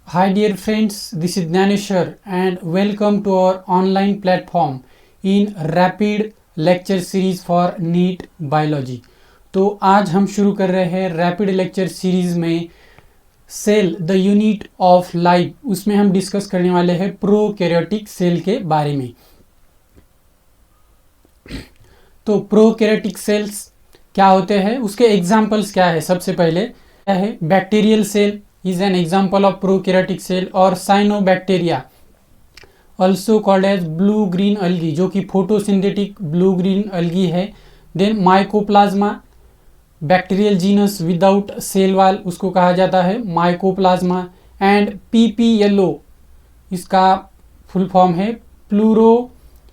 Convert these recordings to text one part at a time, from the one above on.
Hi dear friends, this is Dnaneshwar and welcome to our online platform in Rapid Lecture Series for NEET Biology। तो आज हम शुरू कर रहे हैं रैपिड लेक्चर सीरीज में cell the unit of life. उसमें हम डिस्कस करने वाले हैं प्रोकैरियोटिक सेल के बारे में। तो प्रोकैरियोटिक सेल्स क्या होते हैं, उसके एग्जाम्पल्स क्या है। सबसे पहले क्या है, bacterial cell is an example of prokaryotic cell और cyanobacteria also called as blue green algae जो कि photosynthetic blue green algae है। then mycoplasma bacterial genus without cell wall, उसको कहा जाता है माइकोप्लाज्मा। एंड पीपी येलो, इसका फुल फॉर्म है प्लूरो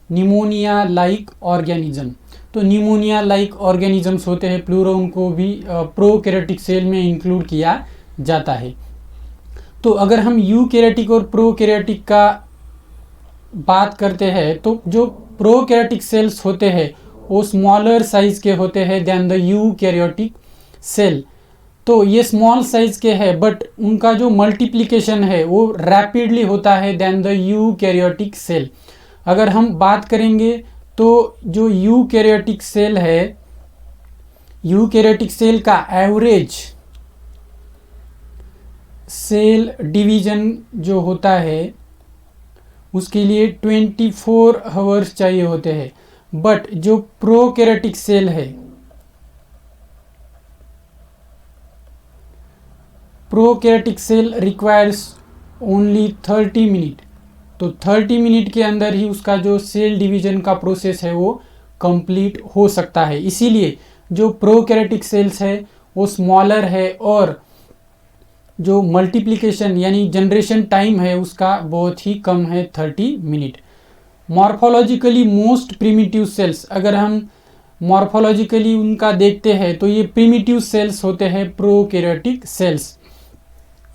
निमोनिया लाइक ऑर्गेनिज्म। तो निमोनिया लाइक ऑर्गेनिजम्स होते हैं प्लूरो, उनको भी प्रोकैरियोटिक सेल में इंक्लूड किया जाता है। तो अगर हम यूकैरियोटिक और प्रोकैरियोटिक का बात करते हैं तो जो प्रोकैरियोटिक सेल्स होते हैं वो स्मॉलर साइज के होते हैं देन द यूकैरियोटिक सेल। तो ये स्मॉल साइज के हैं बट उनका जो मल्टीप्लिकेशन है वो रैपिडली होता है देन द यूकैरियोटिक सेल। अगर हम बात करेंगे तो जो यूकैरियोटिक सेल है, यूकैरियोटिक सेल का एवरेज सेल डिवीजन जो होता है उसके लिए 24 आवर्स चाहिए होते हैं। बट जो प्रोकैरियोटिक सेल है, prokaryotic cell requires only 30 minute. तो 30 मिनट के अंदर ही उसका जो सेल डिवीजन का प्रोसेस है वो कंप्लीट हो सकता है। इसीलिए जो प्रोकैरियोटिक सेल्स है वो स्मॉलर है और जो मल्टीप्लिकेशन यानी जनरेशन टाइम है उसका बहुत ही कम है, 30 minute. Morphologically most primitive cells, अगर हम मॉर्फोलॉजिकली उनका देखते हैं तो ये प्रिमिटिव सेल्स होते हैं prokaryotic cells.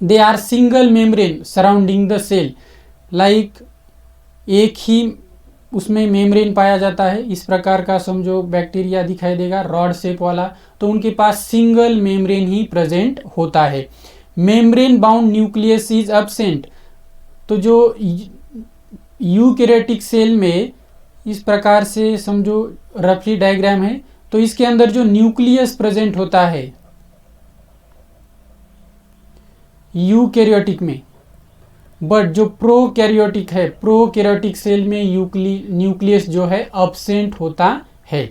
They are single membrane surrounding the cell, like एक ही उसमें मेम्ब्रेन पाया जाता है। इस प्रकार का समझो बैक्टीरिया दिखाई देगा रॉड शेप वाला, तो उनके पास सिंगल मेम्ब्रेन ही प्रेजेंट होता है। Membrane bound nucleus is absent. तो जो यूकैरियोटिक सेल में इस प्रकार से समझो रफली डायग्राम है, तो इसके अंदर जो न्यूक्लियस प्रेजेंट होता है यूकैरियोटिक में, बट जो प्रोकैरियोटिक है, प्रोकैरियोटिक सेल में न्यूक्लियस जो है एब्सेंट होता है।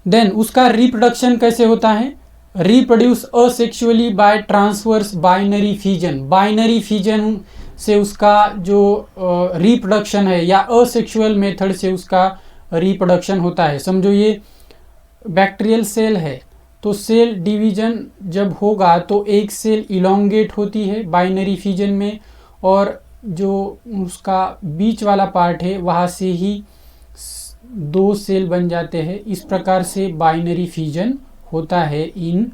देन उसका रिप्रोडक्शन कैसे होता है, reproduce asexually by transverse binary fission. Binary fission से उसका जो रिप्रोडक्शन है या असेक्सुअल मेथड से उसका रिप्रोडक्शन होता है। समझो ये बैक्टीरियल सेल है तो सेल डिवीजन जब होगा तो एक सेल इलोंगेट होती है बाइनरी फिजन में और जो उसका बीच वाला पार्ट है वहाँ से ही दो सेल बन जाते हैं। इस प्रकार से बाइनरी फिजन होता है इन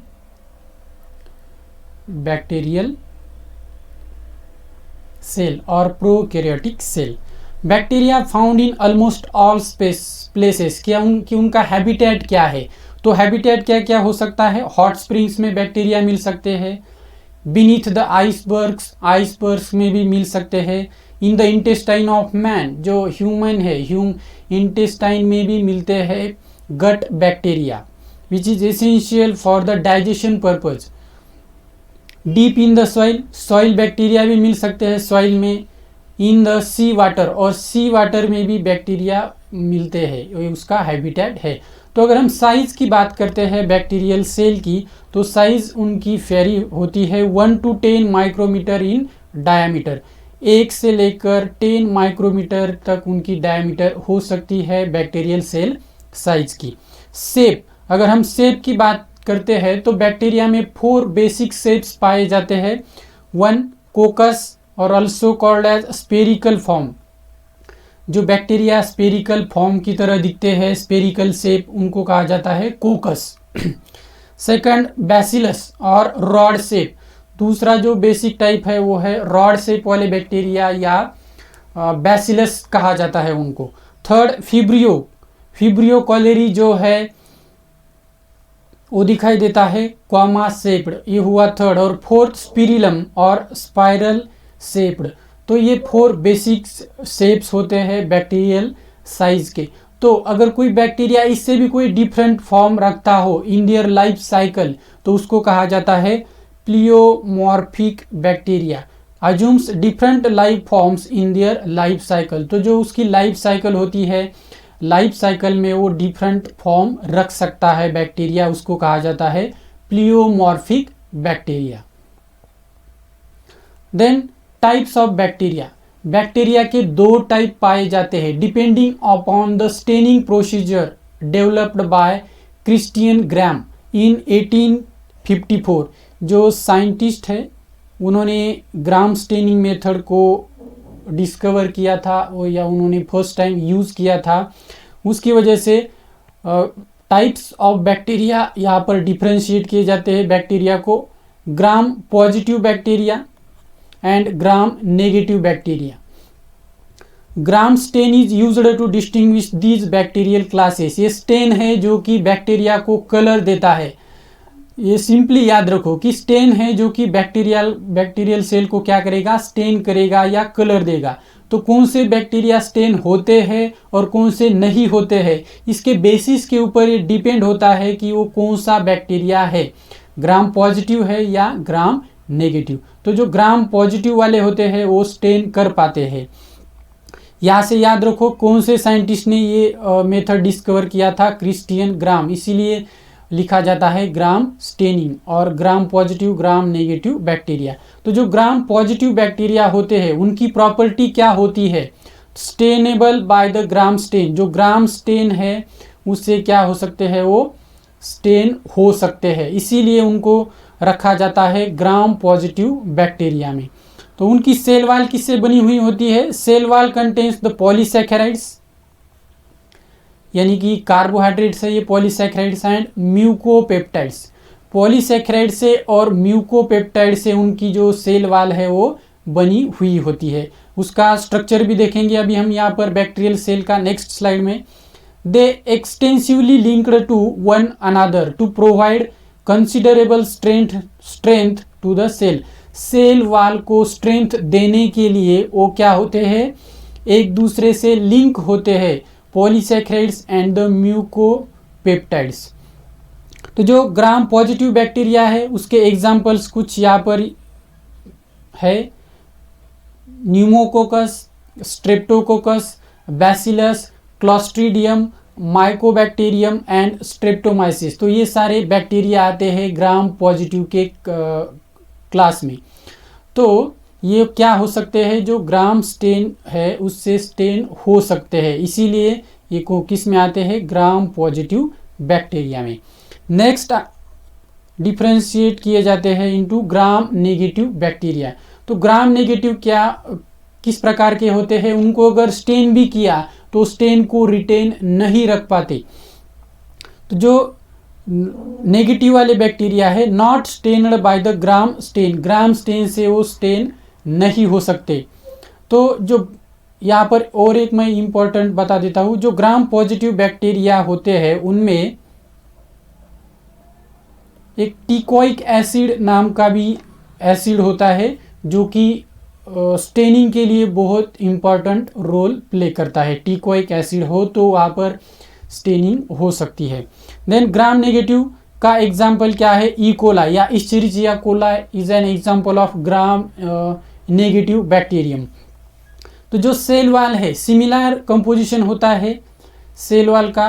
बैक्टीरियल सेल और prokaryotic cell. Bacteria found in almost all places, क्या उनका हैबिटेट क्या है। तो हैबिटेट क्या क्या हो सकता है, हॉट स्प्रिंग्स में बैक्टीरिया मिल सकते हैं, बीनीथ द आइसबर्ग्स में भी मिल सकते हैं, in the intestine of man, जो ह्यूमन है इंटेस्टाइन में भी मिलते हैं gut bacteria which is essential for the digestion purpose। Deep in the soil bacteria भी मिल सकते हैं सॉइल में, इन द सी वाटर, और सी वाटर में भी बैक्टीरिया मिलते हैं, ये उसका हैबिटेट है। तो अगर हम साइज की बात करते हैं बैक्टीरियल सेल की तो साइज उनकी फेरी होती है 1 to 10 माइक्रोमीटर इन डायामीटर। 1 से लेकर 10 माइक्रोमीटर तक उनकी डायामीटर हो सकती है बैक्टीरियल सेल साइज की। शेप, अगर हम शेप की बात करते हैं तो बैक्टीरिया में 4 बेसिक शेप्स पाए जाते हैं। 1 कोकस और also called as spherical form, जो बैक्टीरिया स्पेरिकल फॉर्म की तरह दिखते हैं, स्पेरिकल शेप, उनको कहा जाता है कोकस। सेकंड बैसिलस और रॉड शेप, दूसरा जो बेसिक टाइप है वो है रॉड शेप वाले बैक्टीरिया या बैसिलस कहा जाता है उनको। थर्ड फिब्रियो कॉलेरी जो है वो दिखाई देता है क्वामा शेप्ड, ये हुआ थर्ड। और फोर्थ स्पिरिलम और स्पाइरल शेप्ड। तो ये 4 बेसिक शेप्स होते हैं बैक्टीरियल साइज के। तो अगर कोई बैक्टीरिया इससे भी कोई डिफरेंट फॉर्म रखता हो इन देयर लाइफ साइकिल, तो उसको कहा जाता है pleomorphic bacteria. Assumes different life forms in their life cycle. तो जो उसकी लाइफ साइकिल होती है, लाइफ साइकिल में वो डिफरेंट फॉर्म रख सकता है बैक्टीरिया, उसको कहा जाता है pleomorphic bacteria. Then types of bacteria. Bacteria के 2 टाइप पाए जाते हैं depending upon the staining procedure developed by Christian Gram in 1854। जो साइंटिस्ट है उन्होंने ग्राम स्टेनिंग मेथड को डिस्कवर किया था या उन्होंने फर्स्ट टाइम यूज़ किया था। उसकी वजह से टाइप्स ऑफ बैक्टीरिया यहाँ पर डिफ्रेंशिएट किए जाते हैं बैक्टीरिया को। Gram positive bacteria and gram negative bacteria. Gram stain is used to distinguish these bacterial classes. ये स्टेन है जो कि बैक्टीरिया को कलर देता है। ये सिंपली याद रखो कि स्टेन है जो कि बैक्टीरियल सेल को क्या करेगा, स्टेन करेगा या कलर देगा। तो कौन से बैक्टीरिया स्टेन होते हैं और कौन से नहीं होते हैं, इसके बेसिस के ऊपर ये डिपेंड होता है कि वो कौन सा बैक्टीरिया है, ग्राम पॉजिटिव है या ग्राम नेगेटिव। तो जो ग्राम पॉजिटिव वाले होते हैं वो स्टेन कर पाते हैं। यहाँ से याद रखो कौन से साइंटिस्ट ने ये मेथड डिस्कवर किया था, क्रिस्टियन ग्राम, इसीलिए लिखा जाता है ग्राम स्टेनिंग। और Gram positive gram negative bacteria. तो जो ग्राम पॉजिटिव बैक्टीरिया होते हैं उनकी प्रॉपर्टी क्या होती है, stainable by the gram stain. जो ग्राम स्टेन है उससे क्या हो सकते हैं, वो स्टेन हो सकते हैं, इसीलिए उनको रखा जाता है ग्राम पॉजिटिव बैक्टीरिया में। तो उनकी सेल वॉल किससे बनी हुई होती है, cell wall contains the polysaccharides, यानी कि कार्बोहाइड्रेट्स है ये पॉलीसैकेराइड्स, एंड म्यूकोपेप्टाइड्स। पॉलीसैकेराइड से और म्यूकोपेप्टाइड से उनकी जो सेल वॉल है वो बनी हुई होती है। उसका स्ट्रक्चर भी देखेंगे अभी हम यहाँ पर बैक्टीरियल सेल का नेक्स्ट स्लाइड में। They extensively linked to one another to provide considerable strength to the cell. Cell wall को स्ट्रेंथ देने के लिए वो क्या होते हैं, एक दूसरे से लिंक होते हैं, पॉलीसैकेराइड्स एंड द म्यूकोपेप्टाइड्स। तो जो ग्राम पॉजिटिव बैक्टीरिया है उसके एग्जाम्पल्स कुछ यहाँ पर है, pneumococcus, Streptococcus, bacillus, Clostridium, Mycobacterium and Streptomyces. तो ये सारे बैक्टीरिया आते हैं ग्राम पॉजिटिव के क्लास में। तो ये क्या हो सकते हैं, जो ग्राम स्टेन है उससे स्टेन हो सकते हैं, इसीलिए ये को किस में आते हैं, ग्राम पॉजिटिव बैक्टीरिया में। नेक्स्ट डिफ्रेंशिएट किए जाते हैं इनटू ग्राम नेगेटिव बैक्टीरिया। तो ग्राम नेगेटिव क्या किस प्रकार के होते हैं, उनको अगर स्टेन भी किया तो स्टेन को रिटेन नहीं रख पाते। तो जो नेगेटिव वाले बैक्टीरिया है not stained by the gram stain, gram stain से वो स्टेन नहीं हो सकते। तो जो यहाँ पर और एक मैं इम्पोर्टेंट बता देता हूँ, जो ग्राम पॉजिटिव बैक्टीरिया होते हैं उनमें एक टिकोइक एसिड नाम का भी एसिड होता है जो कि स्टेनिंग के लिए बहुत इम्पोर्टेंट रोल प्ले करता है। टिकोइक एसिड हो तो वहाँ पर स्टेनिंग हो सकती है। देन ग्राम नेगेटिव का एग्जाम्पल क्या है, ई कोलाई या Escherichia coli is an example of Gram negative bacterium. तो जो सेल वॉल है सिमिलर कंपोजिशन होता है सेल वॉल का,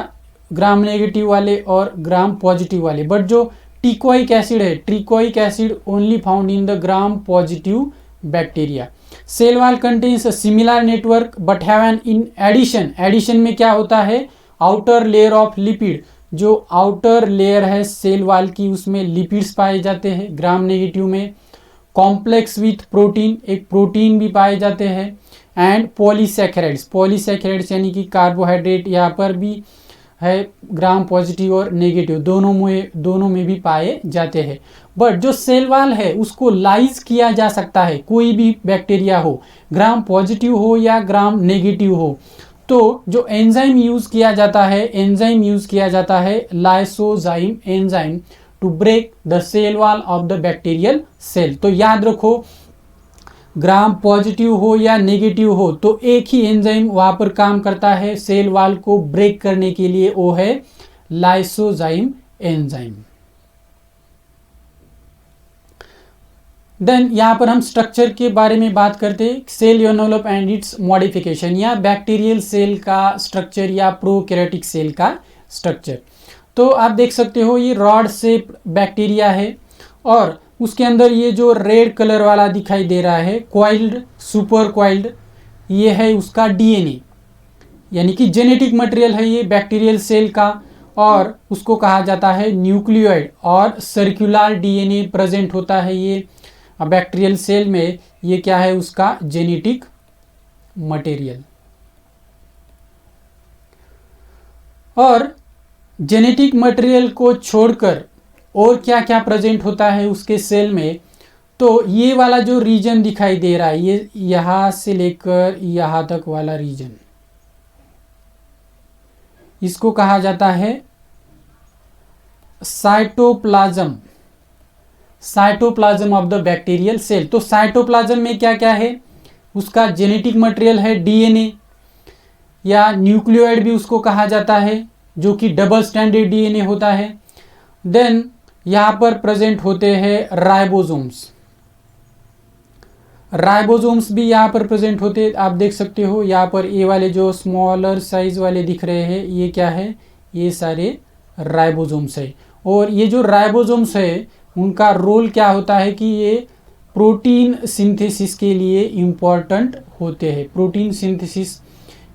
ग्राम नेगेटिव वाले और ग्राम पॉजिटिव वाले, बट जो टिकोइक एसिड है, teichoic acid only found in the Gram positive bacteria. Cell wall contains a similar network but have an in addition, addition में क्या होता है, आउटर लेयर ऑफ लिपिड, जो आउटर लेयर है cell wall की उसमें lipids पाए जाते हैं ग्राम नेगेटिव में। कॉम्प्लेक्स विथ प्रोटीन, एक प्रोटीन भी पाए जाते हैं, एंड पॉलीसैकेराइड्स, पॉलीसैकेराइड्स यानी कि कार्बोहाइड्रेट यहाँ पर भी है ग्राम पॉजिटिव और नेगेटिव दोनों में भी पाए जाते हैं। बट जो सेल वॉल है उसको लाइज किया जा सकता है, कोई भी बैक्टीरिया हो, ग्राम पॉजिटिव हो या ग्राम नेगेटिव हो, तो जो एंजाइम यूज किया जाता है lysozyme enzyme to break the cell wall of the bacterial cell. तो याद रखो, ग्राम पॉजिटिव हो या नेगेटिव हो तो एक ही एंजाइम वहां पर काम करता है सेल वॉल को ब्रेक करने के लिए, वो है लाइसोजाइम एंजाइम। देन यहां पर हम स्ट्रक्चर के बारे में बात करते हैं, cell envelope and its modification, या बैक्टीरियल सेल का स्ट्रक्चर या प्रोकैरियोटिक सेल का स्ट्रक्चर। तो आप देख सकते हो ये रॉड शेप बैक्टीरिया है और उसके अंदर ये जो रेड कलर वाला दिखाई दे रहा है क्वाइल्ड, सुपर क्वाइल्ड, ये है उसका डीएनए, यानी कि जेनेटिक मटेरियल है ये बैक्टीरियल सेल का, और उसको कहा जाता है न्यूक्लियोइड और सर्कुलर डीएनए प्रेजेंट होता है ये बैक्टीरियल सेल में। ये क्या है, उसका जेनेटिक मटेरियल। और जेनेटिक मटेरियल को छोड़कर और क्या क्या प्रेजेंट होता है उसके सेल में, तो ये वाला जो रीजन दिखाई दे रहा है, ये यहां से लेकर यहां तक वाला रीजन, इसको कहा जाता है cytoplasm, cytoplasm of the bacterial cell. तो साइटोप्लाज्म में क्या क्या है, उसका जेनेटिक मटेरियल है डीएनए या न्यूक्लियोइड भी उसको कहा जाता है, जो कि डबल स्टैंडर्ड डीएनए होता है। देन यहां पर प्रेजेंट होते हैं राइबोसोम्स, राइबोसोम्स भी यहां पर प्रेजेंट होते हैं। आप देख सकते हो यहां पर ये वाले जो स्मॉलर साइज वाले दिख रहे हैं, ये क्या है, ये सारे राइबोसोम्स है। और ये जो राइबोसोम्स है उनका रोल क्या होता है कि ये प्रोटीन सिंथेसिस के लिए इम्पॉर्टेंट होते हैं। प्रोटीन सिंथेसिस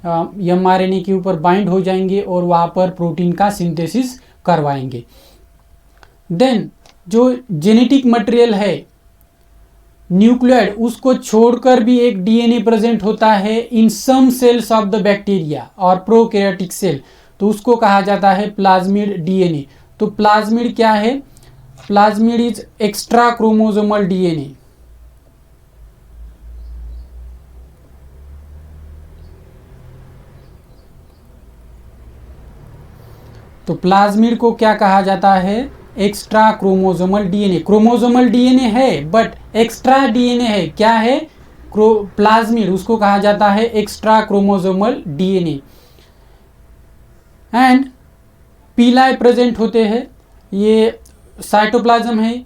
एमआरएनए के ऊपर बाइंड हो जाएंगे और वहाँ पर प्रोटीन का सिंथेसिस करवाएंगे। देन जो जेनेटिक मटेरियल है न्यूक्लियोइड, उसको छोड़कर भी एक डीएनए प्रेजेंट होता है इन सम सेल्स ऑफ द बैक्टीरिया और प्रोकैरियोटिक सेल, तो उसको कहा जाता है प्लाज्मिड डीएनए। तो प्लाज्मिड क्या है, plasmid is extra chromosomal DNA. तो प्लाज्मिड को क्या कहा जाता है, extra chromosomal DNA. Chromosomal DNA है बट एक्स्ट्रा डीएनए है, क्या है, प्लाज्मिड, उसको कहा जाता है extra chromosomal DNA. And pili present होते हैं, ये साइटोप्लाज्म है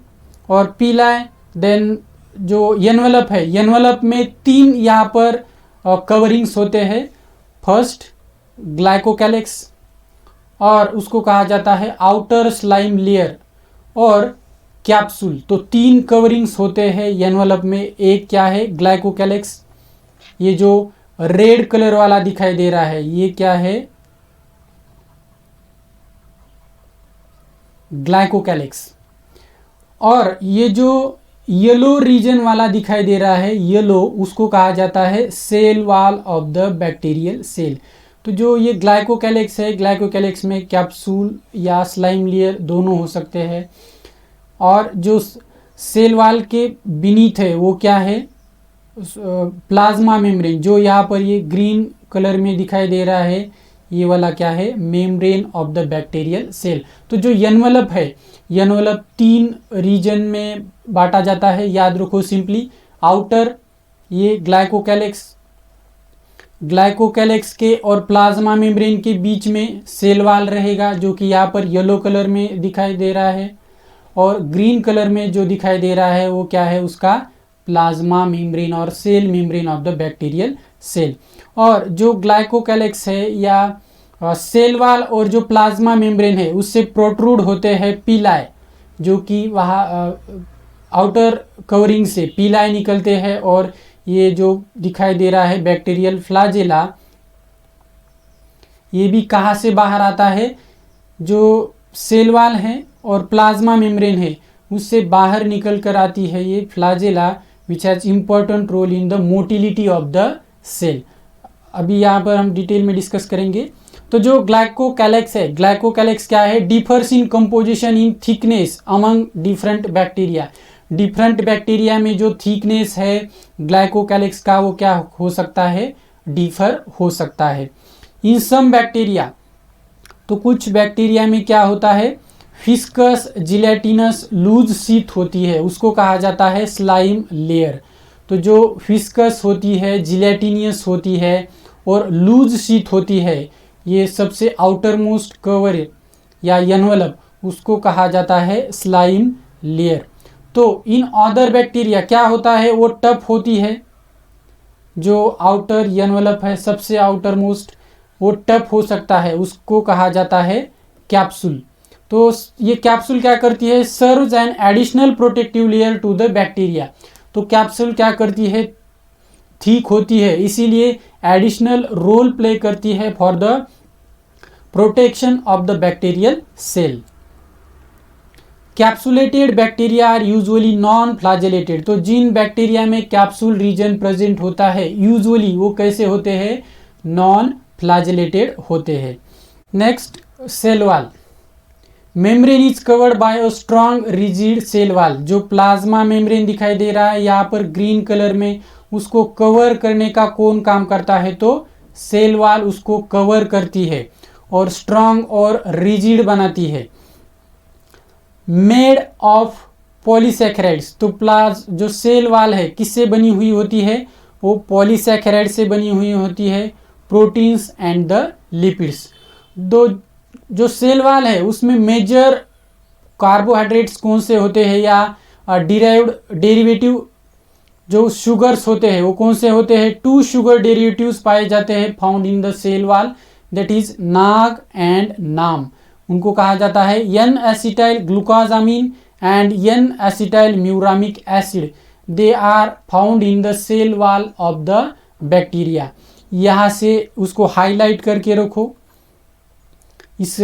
और पीलाई। देन जो एनवेलप है, एनवेलप में 3 यहाँ पर कवरिंग्स होते हैं। फर्स्ट ग्लाइकोकैलिक्स, और उसको कहा जाता है आउटर स्लाइम लेयर और कैप्सूल। तो 3 कवरिंग्स होते हैं एनवेलप में। एक क्या है, ग्लाइकोकैलिक्स, ये जो रेड कलर वाला दिखाई दे रहा है ये क्या है, ग्लाइकोकैलिक्स। और ये जो येलो रीजन वाला दिखाई दे रहा है, येलो, उसको कहा जाता है cell wall of the bacterial cell. तो जो ये ग्लाइकोकैलिक्स है, ग्लाइकोकैलिक्स में कैप्सूल या स्लाइम लेयर दोनों हो सकते हैं। और जो सेल वॉल के बीनीथ है वो क्या है, प्लाज्मा मेम्ब्रेन, जो यहाँ पर ये ग्रीन कलर में दिखाई दे रहा है, ये वाला क्या है, membrane of the bacterial cell. तो जो एनवेलप है, एनवेलप 3 रीजन में बांटा जाता है, याद रखो सिंपली। आउटर ये ग्लाइकोकैलिक्स, ग्लाइकोकैलिक्स के और प्लाज्मा मेम्ब्रेन के बीच में सेल वॉल रहेगा, जो कि यहाँ पर येलो कलर में दिखाई दे रहा है। और ग्रीन कलर में जो दिखाई दे रहा है वो क्या है, उसका प्लाज्मा मेम्ब्रेन और cell membrane of the bacterial cell. और जो ग्लाइकोकैलिक्स है या सेल वॉल और जो प्लाज्मा मेम्ब्रेन है उससे प्रोट्रूड होते हैं पीलाई, जो कि वहाँ आउटर कवरिंग से पीलाई निकलते हैं। और ये जो दिखाई दे रहा है बैक्टीरियल फ्लैजेला, ये भी कहाँ से बाहर आता है, जो सेल वॉल है और प्लाज्मा मेम्ब्रेन है उससे बाहर निकल कर आती है ये flagella, which has important role in the motility of the cell. अभी यहाँ पर हम डिटेल में डिस्कस करेंगे। तो जो ग्लाइकोकैलिक्स है, ग्लाइकोकैलिक्स क्या है, differs in composition in thickness among different bacteria. Different bacteria में जो थिकनेस है ग्लाइकोकैलिक्स का वो क्या हो सकता है, डिफर हो सकता है। इन सम बैक्टीरिया, तो कुछ बैक्टीरिया में क्या होता है, फिस्कस जिलेटिनस लूज शीट होती है, उसको कहा जाता है स्लाइम लेयर। तो जो फिस्कस होती है, जिलेटिनियस होती है और लूज शीट होती है, ये सबसे आउटर मोस्ट कवर या एनवलप, उसको कहा जाता है स्लाइम लेयर। तो इन अदर बैक्टीरिया क्या होता है, वो टफ होती है, जो आउटर एनवलप है सबसे आउटर मोस्ट, वो टफ हो सकता है, उसको कहा जाता है कैप्सूल। तो ये कैप्सूल क्या करती है, serves an additional protective layer to the bacteria. तो कैप्सूल क्या करती है, ठीक होती है, इसीलिए एडिशनल रोल प्ले करती है for the protection of the bacterial cell. Capsulated bacteria are usually non flagellated. तो जिन बैक्टीरिया में कैप्सूल रीजन प्रेजेंट होता है, यूजुअली वो कैसे होते हैं, नॉन फ्लैजेलेटेड होते हैं। Next, cell wall. Membrane is covered by a strong rigid cell wall. जो प्लाज्मा मेम्ब्रेन दिखाई दे रहा है यहाँ पर ग्रीन कलर में, उसको कवर करने का कौन काम करता है, तो सेल वॉल उसको कवर करती है और स्ट्रॉन्ग और रिजिड बनाती है। Made of polysaccharides. तो जो सेल वॉल है किससे बनी हुई होती है, वो पॉलीसैकेराइड से बनी हुई होती है, प्रोटीन्स एंड द लिपिड्स। जो सेल वॉल है उसमें मेजर कार्बोहाइड्रेट्स कौन से होते हैं, या डेरिवेटिव जो शुगर्स होते हैं वो कौन से होते हैं, 2 शुगर डेरिवेटिव्स पाए जाते हैं found in the cell wall, that is NAG and NAM. उनको कहा जाता है N acetyl glucosamine and N acetyl muramic acid. They are found in the cell wall of the bacteria. यहाँ से उसको हाईलाइट करके रखो इस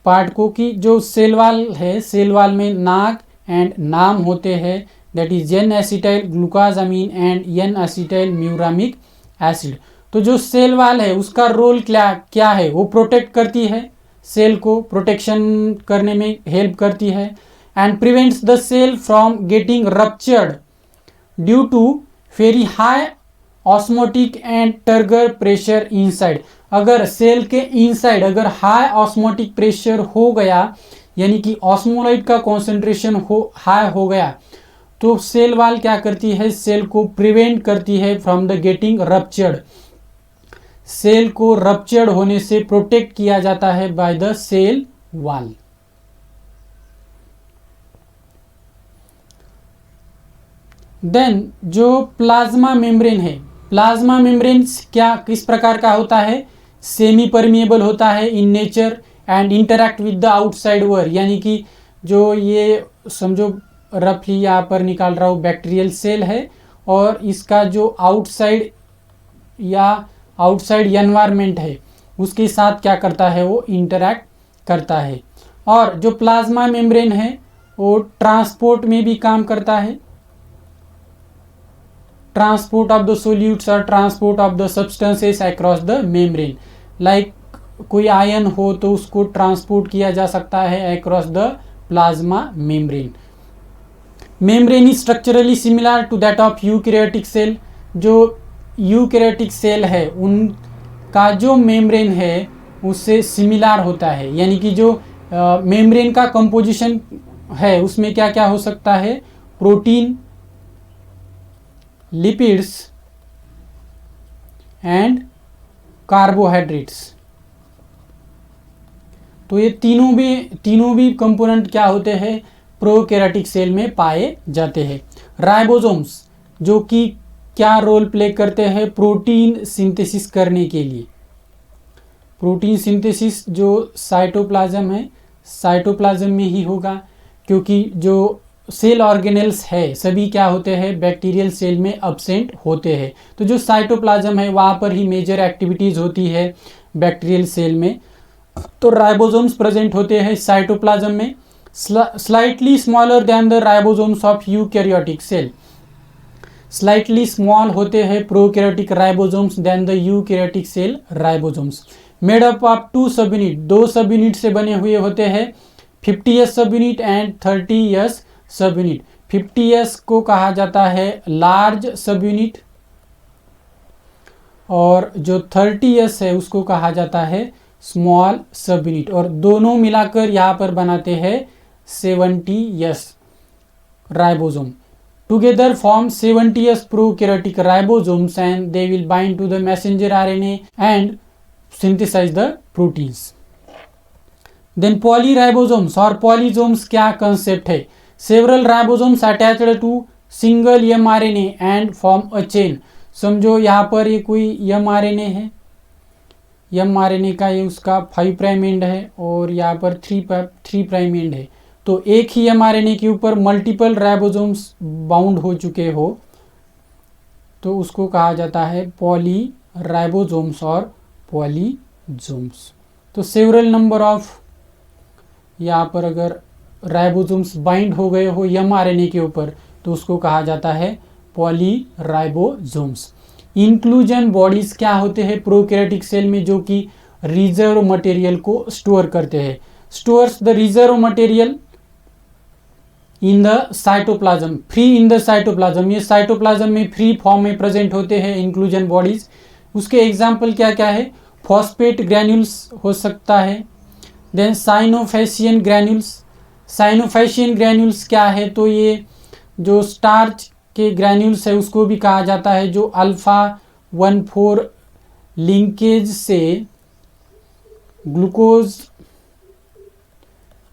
पार्ट को, कि जो सेल वॉल है, सेल वॉल में नाग एंड नाम होते हैं, that is N acetyl glucosamine and N acetyl muramic acid. तो जो सेल वॉल है उसका रोल क्या है, वो प्रोटेक्ट करती है, सेल को प्रोटेक्शन करने में हेल्प करती है, and prevents the cell from getting ruptured due to very high osmotic and turgor pressure inside. अगर सेल के इनसाइड अगर हाई ऑस्मोटिक प्रेशर हो गया, यानी कि ऑस्मोलाइट का कॉन्सेंट्रेशन हाई हो गया, तो सेल वॉल क्या करती है, सेल को प्रिवेंट करती है from the getting ruptured. Cell को रप्चर्ड होने से प्रोटेक्ट किया जाता है by the cell wall. Then जो प्लाज्मा मेम्ब्रेन है, प्लाज्मा मेम्ब्रेन क्या किस प्रकार का होता है, सेमी परमिएबल होता है in nature and interact with the outside world. यानी कि जो ये समझो रफली यहाँ पर निकाल रहा हूँ, बैक्टीरियल सेल है और इसका जो आउटसाइड एनवायरनमेंट है उसके साथ क्या करता है, वो इंटरैक्ट करता है। और जो प्लाज्मा मेम्ब्रेन है वो ट्रांसपोर्ट में भी काम करता है, ट्रांसपोर्ट ऑफ द सोल्यूट्स और transport of the substances across the membrane. Like कोई आयन हो तो उसको ट्रांसपोर्ट किया जा सकता है across the plasma membrane. Membrane is structurally similar to that of eukaryotic cell. जो यूकैरियोटिक सेल है उनका जो मेम्ब्रेन है उससे सिमिलर होता है, यानी कि जो मेम्ब्रेन का कंपोजिशन है उसमें क्या क्या हो सकता है, प्रोटीन, लिपिड्स एंड कार्बोहाइड्रेट्स। तो ये तीनों भी कंपोनेंट क्या होते हैं, प्रोकैरियोटिक सेल में पाए जाते हैं। राइबोसोम्स जो कि क्या रोल प्ले करते हैं, प्रोटीन सिंथेसिस करने के लिए। प्रोटीन सिंथेसिस जो साइटोप्लाज्म है, साइटोप्लाज्म में ही होगा, क्योंकि जो सेल ऑर्गेनेल्स है सभी क्या होते हैं, बैक्टीरियल सेल में अब्सेंट होते हैं। तो जो साइटोप्लाज्म है वहाँ पर ही मेजर एक्टिविटीज़ होती है बैक्टीरियल सेल में। तो राइबोसोम्स प्रेजेंट होते हैं साइटोप्लाज्म में, slightly smaller than the ribosomes of eukaryotic cell. Slightly small होते हैं prokaryotic ribosomes than the eukaryotic cell ribosomes. Made up of 2 सब यूनिट, 2 सब यूनिट से बने हुए होते हैं, 50s सब यूनिट एंड 30s सब यूनिट। 50s को कहा जाता है लार्ज सब यूनिट और जो 30S है उसको कहा जाता है स्मॉल सब यूनिट, और दोनों मिलाकर यहाँ पर बनाते हैं 70S ribosome. Together form 70S prokaryotic ribosomes and they will bind to the messenger RNA and synthesize the proteins. Then polyribosomes और polysomes क्या concept है? Several ribosomes attached to single mRNA and form a chain. समझो यहाँ पर ये कोई mRNA है, mRNA का ये उसका 5 प्राइम एंड है और यहाँ पर 3 प्राइम एंड है. तो एक ही mRNA के ऊपर मल्टीपल राइबोसोम्स बाउंड हो चुके हो तो उसको कहा जाता है पॉली राइबोसोम्स और पॉलीजोम्स. तो सेवरल नंबर ऑफ यहाँ पर अगर राइबोसोम्स बाइंड हो गए हो mRNA के ऊपर तो उसको कहा जाता है पॉली राइबोसोम्स. इंक्लूजन बॉडीज क्या होते हैं प्रोकैरियोटिक सेल में जो कि रिजर्व मटेरियल को स्टोर करते हैं. Stores the reserve material in the cytoplasm, free in the cytoplasm. ये साइटोप्लाज्म में फ्री फॉर्म में प्रेजेंट होते हैं इंक्लूजन बॉडीज. उसके एग्जाम्पल क्या क्या है? फॉस्फेट ग्रैन्यूल्स हो सकता है. Then cyanophycin granules. Cyanophycin granules क्या है? तो ये जो स्टार्च के ग्रैन्यूल्स है उसको भी कहा जाता है जो अल्फा 1,4 लिंकेज से ग्लूकोज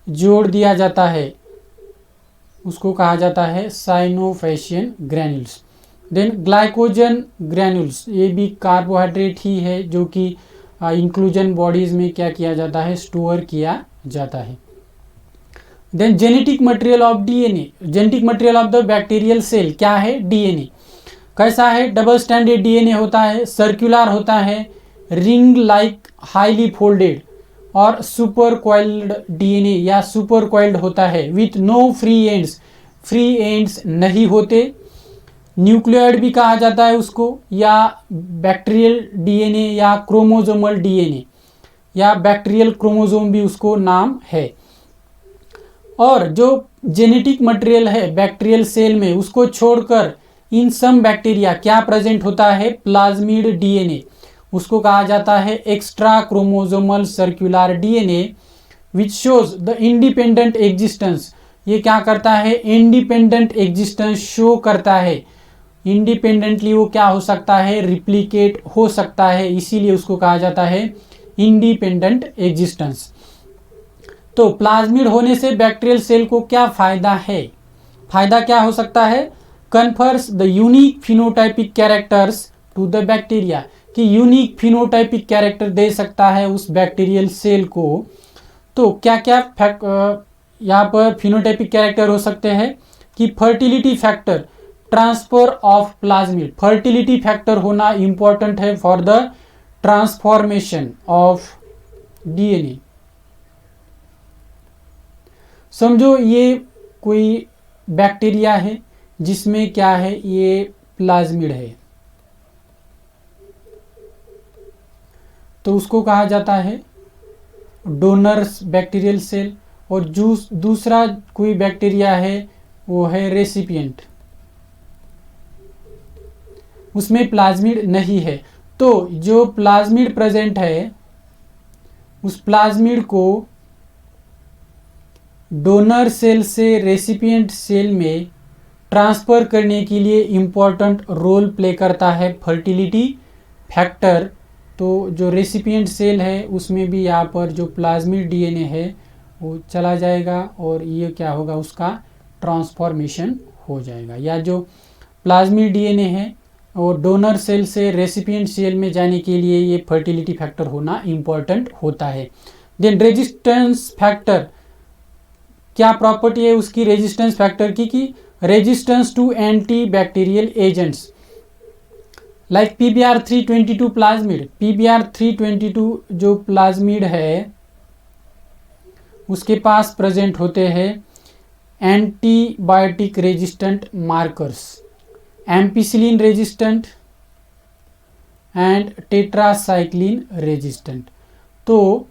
जोड़ दिया जाता है उसको कहा जाता है साइनोफैशियन ग्रैन्यूल्स. देन ग्लाइकोजन ग्रैन्यूल्स, ये भी कार्बोहाइड्रेट ही है जो कि इंक्लूजन बॉडीज में क्या किया जाता है? स्टोर किया जाता है. Then genetic material of DNA. Genetic material of the bacterial cell क्या है? डीएनए. कैसा है? डबल स्टैंडर्ड डीएनए होता है, सर्कुलर होता है, रिंग लाइक हाईली फोल्डेड, और सुपर क्वाइल्ड डीएनए या सुपर क्वाइल्ड होता है with no free ends. Free ends नहीं होते. न्यूक्लियोइड भी कहा जाता है उसको, या बैक्टीरियल डीएनए या क्रोमोसोमल डीएनए या बैक्टीरियल क्रोमोसोम भी उसको नाम है. और जो जेनेटिक मटेरियल है बैक्टीरियल सेल में उसको छोड़कर इन सम बैक्टीरिया क्या प्रेजेंट होता है? Plasmid DNA. उसको कहा जाता है extra chromosomal circular DNA which shows the independent existence. ये क्या करता है? इंडिपेंडेंट एग्जिस्टेंस शो करता है. इंडिपेंडेंटली वो क्या हो सकता है? रिप्लिकेट हो सकता है, इसीलिए उसको कहा जाता है इंडिपेंडेंट एग्जिस्टेंस. तो प्लाज्मिड होने से बैक्टीरियल सेल को क्या फायदा है? फायदा क्या हो सकता है? Confers the unique phenotypic characters to the bacteria, कि यूनिक फिनोटाइपिक कैरेक्टर दे सकता है उस बैक्टीरियल सेल को. तो क्या क्या यहाँ पर फिनोटाइपिक कैरेक्टर हो सकते हैं कि fertility factor, transfer of plasmid. Fertility factor होना इंपॉर्टेंट है for the transformation of DNA. समझो ये कोई बैक्टीरिया है जिसमें क्या है? ये प्लाज्मिड है, तो उसको कहा जाता है डोनर्स बैक्टीरियल सेल. और दूसरा कोई बैक्टीरिया है वो है रेसिपिएंट, उसमें प्लाज्मिड नहीं है. तो जो प्लाज्मिड प्रेजेंट है उस प्लाज्मिड को डोनर सेल से रेसिपिएंट सेल में ट्रांसफ़र करने के लिए इम्पॉर्टेंट रोल प्ले करता है फर्टिलिटी फैक्टर. तो जो रेसिपिएंट सेल है उसमें भी यहाँ पर जो प्लाज्मिड डीएनए है वो चला जाएगा और ये क्या होगा? उसका ट्रांसफॉर्मेशन हो जाएगा. या जो प्लाज्मिड डीएनए है और डोनर सेल से रेसिपिएंट सेल में जाने के लिए ये फर्टिलिटी फैक्टर होना इम्पॉर्टेंट होता है. देन रेजिस्टेंस फैक्टर क्या प्रॉपर्टी है उसकी? रेजिस्टेंस फैक्टर की कि resistance to antibacterial agents like PBr322 plasmid. PBr322 जो प्लाज्मिड है उसके पास प्रेजेंट होते हैं antibiotic resistant markers, ampicillin resistant and tetracycline resistant. तो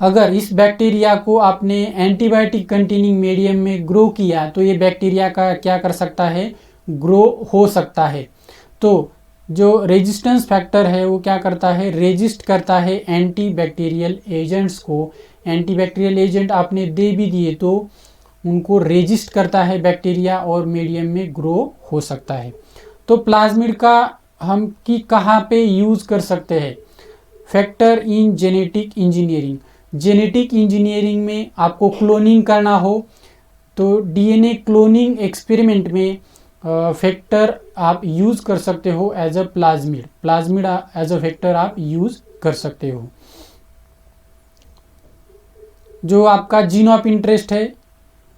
अगर इस बैक्टीरिया को आपने एंटीबायोटिक कंटेनिंग मीडियम में ग्रो किया तो ये बैक्टीरिया का क्या कर सकता है? ग्रो हो सकता है. तो जो रेजिस्टेंस फैक्टर है वो क्या करता है, रेजिस्ट करता है एंटी बैक्टीरियल एजेंट्स को। एंटी बैक्टीरियल एजेंट आपने दे भी दिए तो उनको रेजिस्ट करता है बैक्टीरिया और मीडियम में ग्रो हो सकता है। तो प्लाज्मिड का हम कि कहाँ पे यूज़ कर सकते हैं, factor in genetic engineering. Genetic engineering में आपको क्लोनिंग करना हो तो डीएनए क्लोनिंग एक्सपेरिमेंट में फैक्टर आप यूज़ कर सकते हो as a plasmid. Plasmid as a factor आप यूज़ कर सकते हो। जो आपका जीन ऑफ इंटरेस्ट है,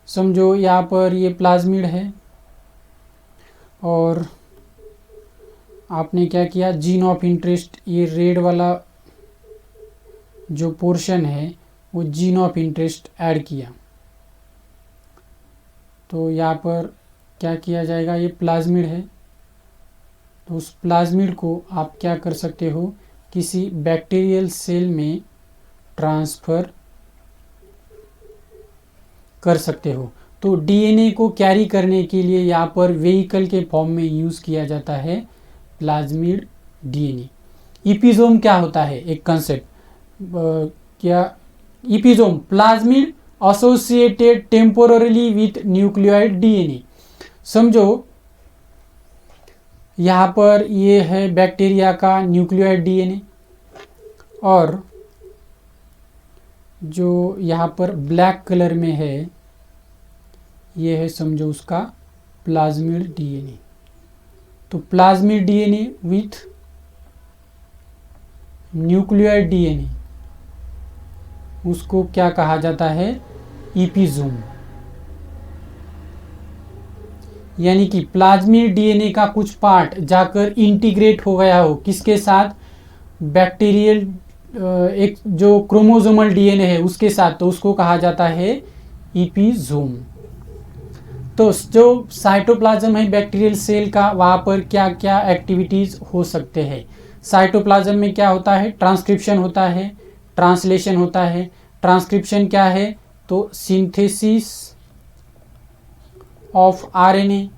समझो यहाँ पर ये प्लाज्मिड है और आपने क्या किया, जीन ऑफ इंटरेस्ट, ये रेड वाला जो पोर्शन है वो जीन ऑफ इंटरेस्ट ऐड किया। तो यहाँ पर क्या किया जाएगा, ये प्लाज्मिड है तो उस प्लाज्मिड को आप क्या कर सकते हो, किसी बैक्टीरियल सेल में ट्रांसफ़र कर सकते हो। तो डीएनए को कैरी करने के लिए यहाँ पर व्हीकल के फॉर्म में यूज़ किया जाता है प्लाज्मिड डीएनए। इपिजोम क्या होता है, एक कंसेप्ट, क्या episome, plasmid associated temporarily with nucleoid DNA. समझो यहाँ पर ये है बैक्टीरिया का न्यूक्लियोइड डीएनए और जो यहाँ पर ब्लैक कलर में है ये है, समझो उसका प्लाज्मिड डीएनए। तो plasmid DNA with nucleoid DNA, उसको क्या कहा जाता है, इपिजोम। यानी कि प्लाज्मिड डीएनए का कुछ पार्ट जाकर इंटीग्रेट हो गया हो किसके साथ, बैक्टीरियल एक जो क्रोमोसोमल डीएनए है उसके साथ, तो उसको कहा जाता है इपिजोम। तो जो साइटोप्लाज्म है बैक्टीरियल सेल का, वहाँ पर क्या क्या एक्टिविटीज़ हो सकते हैं। साइटोप्लाज्म में क्या होता है, ट्रांसक्रिप्शन होता है, ट्रांसलेशन होता है। ट्रांसक्रिप्शन क्या है, तो synthesis of RNA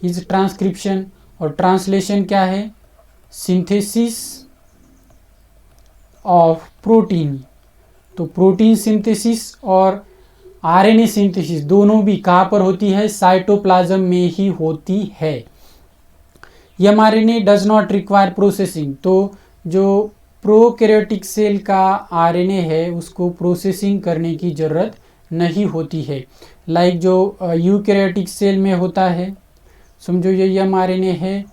is transcription, और ट्रांसलेशन क्या है, सिंथेसिस ऑफ प्रोटीन। तो प्रोटीन सिंथेसिस और आरएनए सिंथेसिस दोनों भी कहाँ पर होती है, साइटोप्लाज्म में ही होती है। MRNA does not require processing, तो जो प्रोकैरियोटिक सेल का आरएनए है उसको प्रोसेसिंग करने की ज़रूरत नहीं होती है, लाइक जो यूकैरियोटिक सेल में होता है। समझो ये एमआरएनए है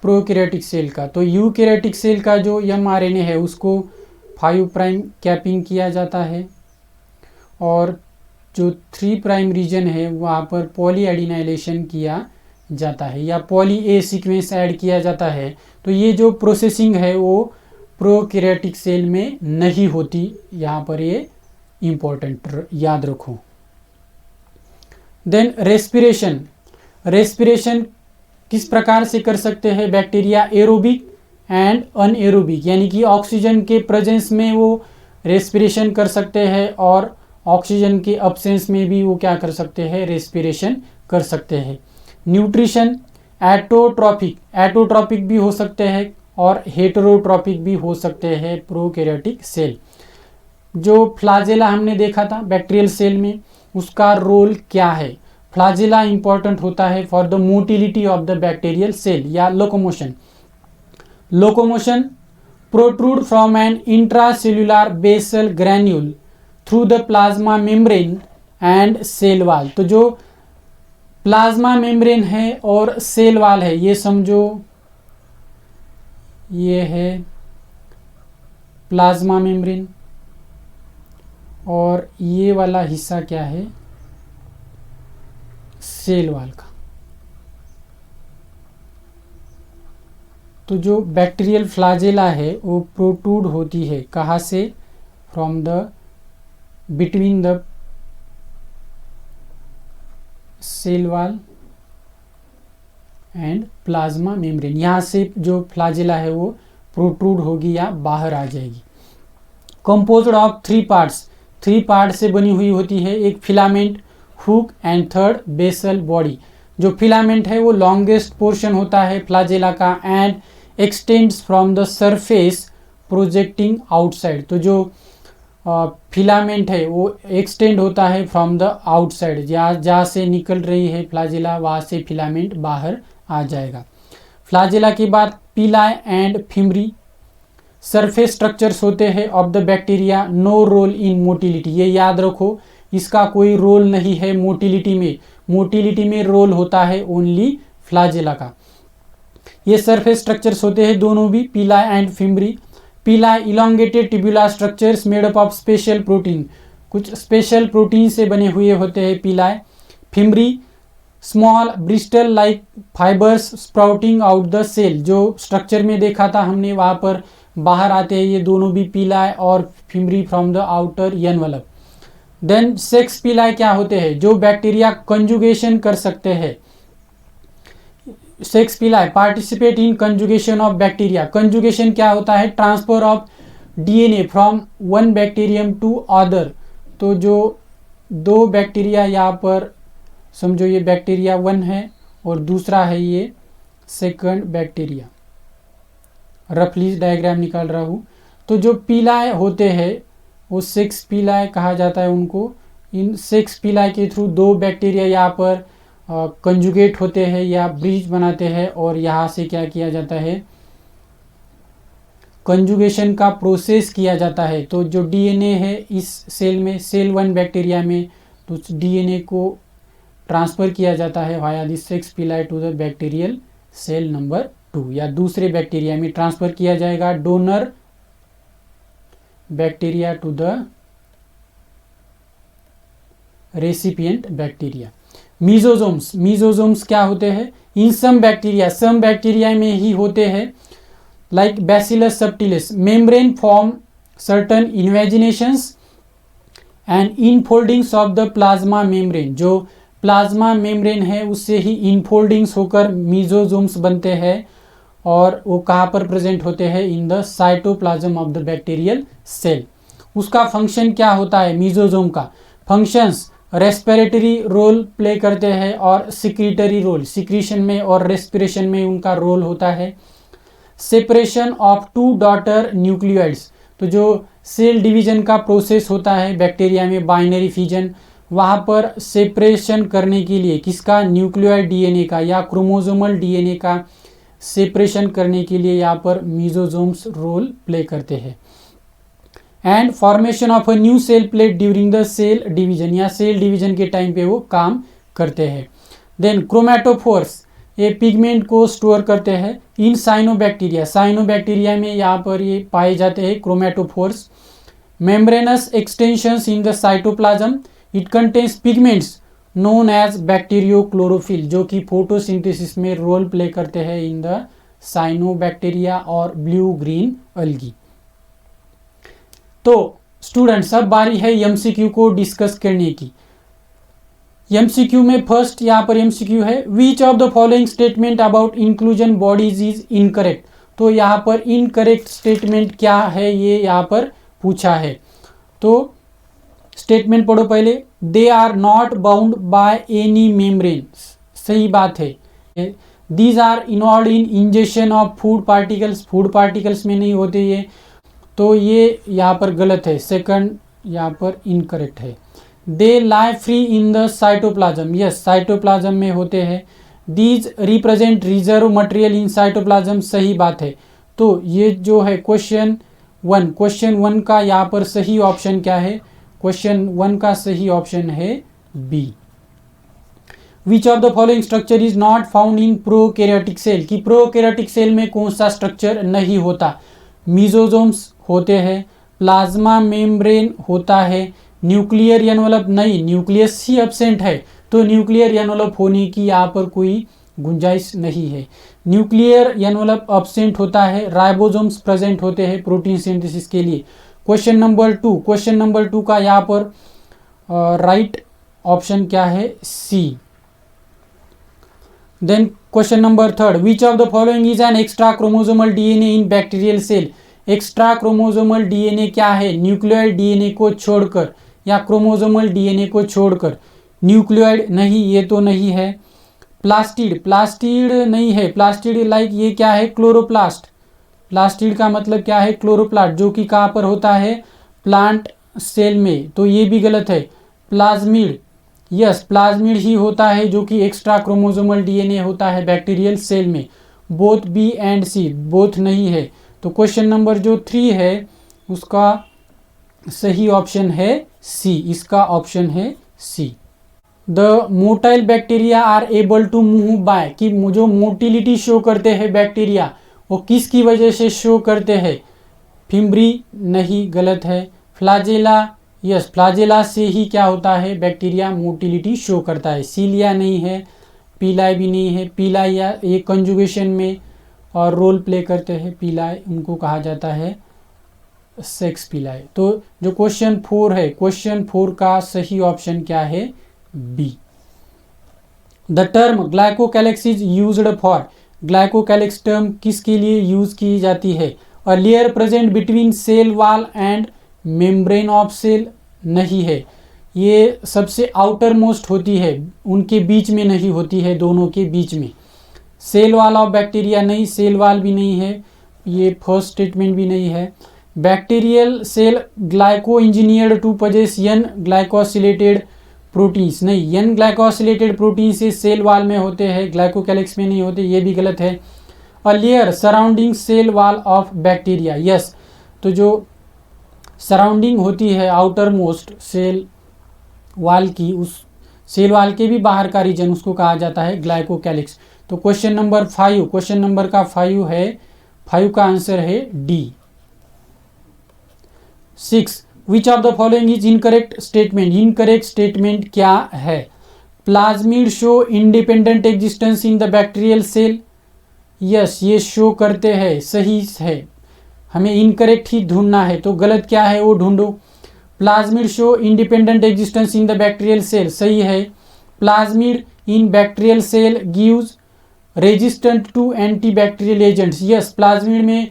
प्रोकैरियोटिक सेल का, तो यूकैरियोटिक सेल का जो एमआरएनए है उसको 5 प्राइम कैपिंग किया जाता है और जो 3 प्राइम रीजन है वहाँ पर पॉलीएडिनाइलेशन किया जाता है या पॉली ए सीक्वेंस ऐड किया जाता है। तो ये जो प्रोसेसिंग है वो प्रोकैरियोटिक सेल में नहीं होती, यहाँ पर ये इम्पोर्टेंट याद रखो। देन रेस्पिरेशन, रेस्पिरेशन किस प्रकार से कर सकते हैं बैक्टीरिया, एरोबिक एंड अनएरोबिक, यानी कि ऑक्सीजन के प्रेजेंस में वो रेस्पिरेशन कर सकते हैं और ऑक्सीजन के अब्सेंस में भी वो क्या कर सकते हैं, रेस्पिरेशन कर सकते हैं। न्यूट्रिशन, एटोट्रॉपिक, एटोट्रॉपिक भी हो सकते हैं और हेटेरोट्रॉपिक भी हो सकते हैं प्रोकैरियोटिक सेल। जो फ्लाजेला हमने देखा था बैक्टीरियल सेल में, उसका रोल क्या है, फ्लाजेला इंपॉर्टेंट होता है for the motility of the bacterial cell या locomotion. Locomotion, protrude from an intracellular basal granule through the plasma membrane and cell wall. तो जो प्लाज्मा मेम्ब्रेन है और सेल वाल है, ये समझो ये है प्लाज्मा मेम्ब्रेन और ये वाला हिस्सा क्या है, सेल वाल का। तो जो बैक्टीरियल फ्लाजेला है वो प्रोट्रूड होती है कहाँ से, from the between the cell wall and plasma membrane, यहाँ से जो फ्लाजेला है वो प्रोट्रूड होगी या बाहर आ जाएगी। कंपोज्ड ऑफ 3 पार्ट्स, 3 पार्ट से बनी हुई होती है, एक filament, hook and third basal body. जो फिलामेंट है वो लॉन्गेस्ट पोर्शन होता है फ्लैजेला का and extends from the surface projecting outside. तो जो फिलामेंट है वो एक्सटेंड होता है फ्रॉम द आउटसाइड, जहाँ से निकल रही है फ्लैजेला वहाँ से फिलामेंट बाहर आ जाएगा। फ्लैजेला के बाद पिलाई एंड फिमरी सरफेस स्ट्रक्चर्स होते हैं of the bacteria, no role in motility. ये याद रखो, इसका कोई रोल नहीं है मोटिलिटी में, मोटिलिटी में रोल होता है ओनली फ्लैजेला का। ये सरफेस स्ट्रक्चर्स होते हैं दोनों भी, pili and fimbriae. Pili elongated tubular structures made up of special protein, कुछ स्पेशल प्रोटीन से बने हुए होते हैं pili. Fimbriae small bristle like fibres sprouting out the cell, जो स्ट्रक्चर में देखा था हमने वहाँ पर बाहर आते हैं ये दोनों भी, पिलाई और fimbriae from the outer envelope. Then sex pili क्या होते हैं, जो बैक्टीरिया कंजुगेशन कर सकते हैं। Sex pili participate in conjugation of bacteria. Conjugation क्या होता है, transfer of DNA from one bacterium to other. तो जो दो बैक्टीरिया यहाँ पर समझो, ये बैक्टीरिया 1 है और दूसरा है ये सेकंड बैक्टीरिया, रफली डायग्राम निकाल रहा हूँ। तो जो पिलाई होते हैं वो सेक्स पिलाई कहा जाता है उनको। इन सेक्स पिलाई के थ्रू दो बैक्टीरिया यहाँ पर कंजुगेट होते हैं या ब्रिज बनाते हैं और यहाँ से क्या किया जाता है, कंजुगेशन का प्रोसेस किया जाता है। तो जो डीएनए है इस सेल में, सेल 1 बैक्टीरिया में, तो डीएनए को ट्रांसफ़र किया जाता है via this sex pili to the bacterial cell number 2, या दूसरे बैक्टीरिया में ट्रांसफ़र किया जाएगा, donor bacteria to the recipient bacteria. Mesosomes, mesosomes क्या होते हैं, इन सम बैक्टीरिया में ही होते हैं, like Bacillus subtilis. Membrane form certain invaginations and infoldings of the plasma membrane. जो प्लाज्मा मेम्ब्रेन है उससे ही इनफोल्डिंग्स होकर मीजोजोम्स बनते हैं, और वो कहाँ पर प्रेजेंट होते हैं, in the cytoplasm of the bacterial cell. उसका फंक्शन क्या होता है, मीजोजोम का फंक्शंस रेस्पिरेटरी रोल प्ले करते हैं और सिक्रीटरी रोल, सिक्रीशन में और रेस्पिरेशन में उनका रोल होता है। सेपरेशन ऑफ 2 डॉटर न्यूक्लियोइड्स, तो जो सेल डिवीजन का प्रोसेस होता है बैक्टीरिया में, बाइनरी फिजन, वहाँ पर सेपरेशन करने के लिए किसका, न्यूक्लियोइड डीएनए का या क्रोमोसोमल डीएनए का सेपरेशन करने के लिए यहाँ पर मीजोजोम्स रोल प्ले करते हैं। And formation of a new cell plate during the cell division, या सेल डिवीजन के टाइम पे वो काम करते हैं। देन क्रोमेटोफोर्स, ये पिगमेंट को स्टोर करते हैं इन साइनोबैक्टीरिया, साइनोबैक्टीरिया में यहाँ पर ये पाए जाते हैं chromatophores. Membranous extensions in the cytoplasm, it contains pigments known as bacteriochlorophyll, जो कि फोटोसिंथेसिस में रोल प्ले करते हैं इन द साइनोबैक्टीरिया और ब्लू ग्रीन अलगी। तो स्टूडेंट्स अब बारी है एमसीक्यू को डिस्कस करने की। एमसीक्यू में फर्स्ट यहाँ पर एमसीक्यू है, विच of the following statement about inclusion bodies is incorrect. तो यहाँ पर इनकरेक्ट स्टेटमेंट क्या है ये यहाँ पर पूछा है। तो स्टेटमेंट पढ़ो पहले, they are not bound by any membrane, सही बात है। These are involved in injection of food particles, food particles में नहीं होते ये, तो ये यहाँ पर गलत है, सेकंड यहाँ पर इनकरेक्ट है। They lie free in the cytoplasm, yes cytoplasm में होते हैं। These represent reserve material in cytoplasm, सही बात है। तो ये जो है क्वेश्चन 1 का यहाँ पर सही ऑप्शन क्या है, क्वेश्चन 1 का सही ऑप्शन है B. Which of the following structure is not found in prokaryotic cell, कि प्रोकैरियोटिक सेल में कौन सा स्ट्रक्चर नहीं होता, मीजोजोम्स होते हैं, प्लाज्मा मेम्ब्रेन होता है, न्यूक्लियर एनवलप नहीं, न्यूक्लियस ही एब्सेंट है, तो न्यूक्लियर एनवलप होने की यहाँ पर कोई गुंजाइश नहीं है। न्यूक्लियर एनवलप एब्सेंट होता है, राइबोसोम्स प्रेजेंट होते हैं प्रोटीन सिंथेसिस के लिए। क्वेश्चन नंबर 2 का यहाँ पर राइट ऑप्शन क्या है, C. Then question number 3, which of the following is an extra chromosomal DNA in bacterial cell. Extra chromosomal DNA क्या है, न्यूक्लियोइड डीएनए को छोड़कर या क्रोमोसोमल डीएनए को छोड़कर। न्यूक्लियोइड नहीं, ये तो नहीं है। प्लास्टिड, प्लास्टिड नहीं है, प्लास्टिड लाइक ये क्या है, क्लोरोप्लास्ट। प्लास्टिड का मतलब क्या है, क्लोरोप्लास्ट, जो कि कहाँ पर होता है, प्लांट सेल में, तो ये भी गलत है। प्लाज्मिड, यस प्लाज्मिड ही होता है जो कि एक्स्ट्रा क्रोमोसोमल डीएनए होता है बैक्टीरियल सेल में। Both B and C, both नहीं है। तो क्वेश्चन नंबर जो 3 है उसका सही ऑप्शन है सी, इसका ऑप्शन है C. The motile bacteria are able to move by, कि जो मोटिलिटी शो करते हैं बैक्टीरिया वो किसकी वजह से शो करते हैं, फिम्ब्री नहीं, गलत है। फ्लाजेला, यस फ्लाजेला से ही क्या होता है, बैक्टीरिया मोटिलिटी शो करता है। सीलिया नहीं है, पीलाई भी नहीं है, पीलाई या ये कंजुगेशन में और रोल प्ले करते हैं पीलाई, उनको कहा जाता है सेक्स पीलाई। तो जो क्वेश्चन 4 है, क्वेश्चन 4 का सही ऑप्शन क्या है, B. The term glycocalyx is used for, glycocalyx term किसके लिए यूज की जाती है, a layer present between cell wall and membrane of cell, नहीं है, ये सबसे आउटर मोस्ट होती है, उनके बीच में नहीं होती है, दोनों के बीच में। सेल वॉल ऑफ बैक्टीरिया नहीं, सेल वॉल भी नहीं है, ये फर्स्ट स्टेटमेंट भी नहीं है। Bacterial cell glyco engineered to possess N glycosylated proteins, नहीं, यन ग्लाइकोसिलेटेड प्रोटीन से सेल वॉल में होते हैं, ग्लाइकोकैलिक्स में नहीं होते, ये भी गलत है। A layer surrounding cell wall of bacteria, yes, तो जो सराउंडिंग होती है आउटर मोस्ट सेल वाल की, उस सेल वाल के भी बाहर का रीजन, उसको कहा जाता है ग्लाइकोकैलिक्स। तो क्वेश्चन नंबर 5, क्वेश्चन नंबर का 5 है, 5 का आंसर है D. 6, which of the following is incorrect statement, incorrect statement क्या है, plasmid show independent existence in the bacterial cell, yes ये शो करते हैं, सही है, हमें इनकरेक्ट ही ढूंढना है, तो गलत क्या है वो ढूंढो। Plasmid show independent existence in the bacterial cell, सही है। Plasmid in bacterial cell gives resistant to antibacterial agents, yes plasmid में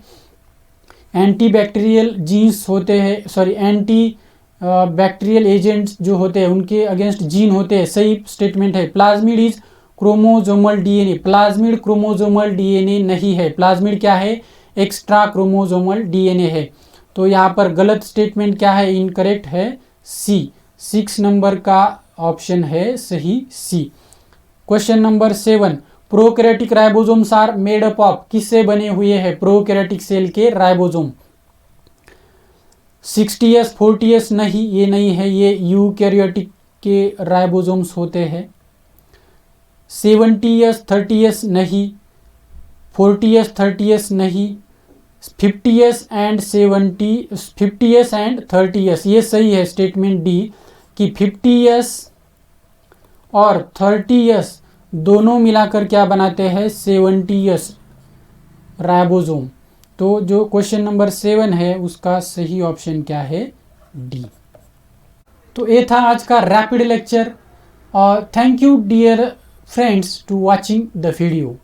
एंटीबैक्टीरियल जीन्स होते हैं, सॉरी एंटी बैक्टीरियल एजेंट्स जो होते हैं उनके अगेंस्ट जीन होते हैं, सही स्टेटमेंट है। Plasmid is chromosomal DNA, plasmid chromosomal DNA नहीं है, प्लाज्मिड क्या है, एक्स्ट्रा क्रोमोजोमल डीएनए है। तो यहाँ पर गलत स्टेटमेंट क्या है, इनकरेक्ट है सी, 6 नंबर का ऑप्शन है सही C. Question number 7, prokaryotic ribosomes are made up of, किससे बने हुए हैं प्रोकैरियोटिक सेल के राइबोसोम, 60s 40s नहीं, ये नहीं है, ये यूकैरियोटिक के राइबोसोम्स होते हैं। 70s 30s नहीं, 40s 30s नहीं, 50s and 50s and 30s, ये सही है स्टेटमेंट डी कि 50s और 30s दोनों मिलाकर क्या बनाते हैं, 70s राइबोसोम। तो जो क्वेश्चन नंबर 7 है उसका सही ऑप्शन क्या है, डी। तो ये था आज का रैपिड लेक्चर और thank you dear friends to watching the video.